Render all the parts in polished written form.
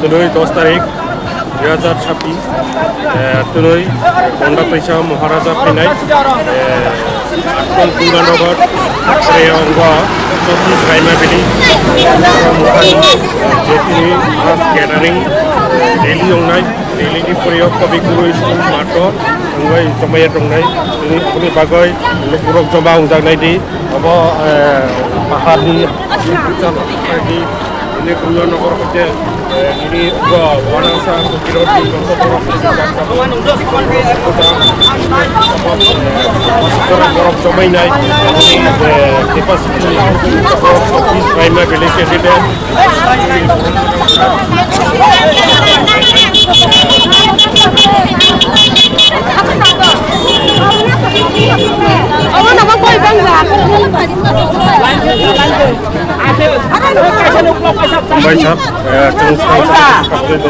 Tunui 10 tarik 2026 Tunui Gandatwisao Maharaja Sinai Akon Punganagar Reyongwa Sokphai Raima Bili Jetini Mas Gathering Daily Onai Daily di Puriok Kopi Guru School Mato Tunggai Jomaya Tungai Ini Kuni Bagai Lukurok Jomba Undang Naidi Apa Mahadi Pucat Lagi Ini Punganagar Kerja Ini Wanasa Kukirot di Konsoporo Korok Jomai Nai Ini Kipas Sokphai Raima Bili Presiden Baik,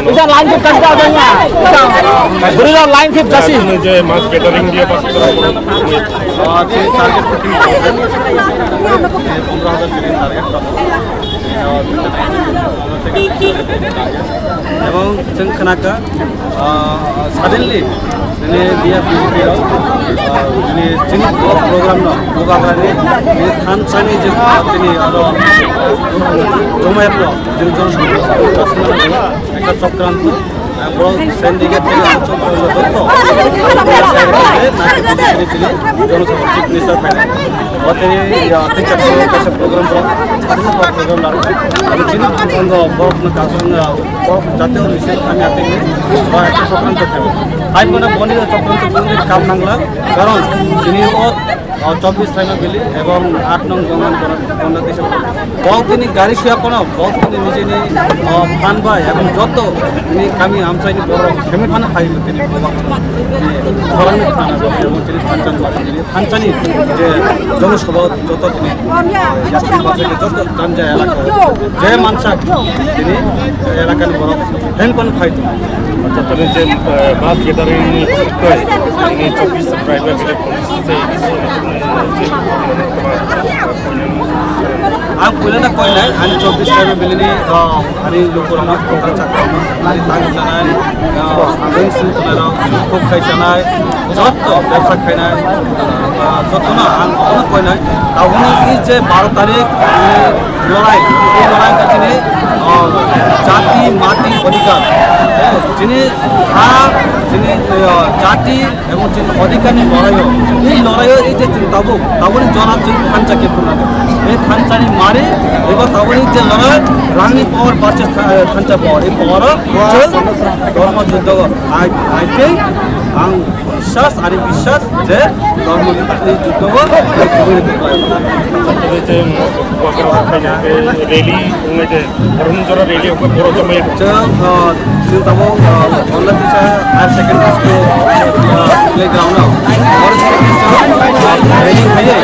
bisa lanjut kan katanya. Berilah line keep kasih. Ini mas gathering dia pas target 15,000 এবং जों खोनाखो suddenly ini dia video ini jenis program no BUBAGRAni ini Tanzania juga ini ada jomaya pro jadi একটা চক্রান্ত বড় syndicate থেকে অঞ্চল পর্যন্ত জনসংখ্যা minister পেলেন অতএব অত্যন্ত কাছে programme program lalu ada sini untuk borok kasus borok jatuh di sini kami hati ini bahwa itu sokran terjadi. Hai mana boni sokran terjadi kam nangla karena sini 24 Raima Bili এবং 8 নং Gandatwisao बहुत ini गाड़ी siapa ना बहुत ini निजे ini fan bay এবং যত ini kami amsai ini borok kami fan hai ini orang ini fan এবং jadi Tanzan jadi Tanzan ini যে জনসভা যত ini যাত্রী বাসে যত জানজা এলাকা যে মানসা ini এলাকার borok হেনপন ফাইতো আচ্ছা তাহলে যে মাস gathering ini 24 Raima Bili Ang pula na koi na, ani 24 Raima Bili ni, ani lukurama program cakap, ani tanggung sanai, bensin tunara, Sokphai sanai, joto ব্যবসা খাই না, joto na, ang ano koi na, tahun ini je 12 tarik লড়াই, এই লড়াই কাছে ni, জাতি মাটি অধিকার, যিনি হার, যিনি জাতি এবং যিনি অধিকার নিয়ে লড়াই এই লড়াইও এই যে চিন্তাবো তাবনি জনার যে খানচাকে পুরানো এই খানচানি মারে এবার তাবনি যে লড়াই রানী পাওয়ার পাশে খানচা পাওয়ার এই পাওয়ার ধর্মযুদ্ধ আইতে আং বিশ্বাস আর বিশ্বাস যে ধর্মযুদ্ধ এই যুদ্ধ রেলি বড় রেলি বড় জমায়ে চিন্তাবো Gandatwisao higher secondary school playground rally হয়ে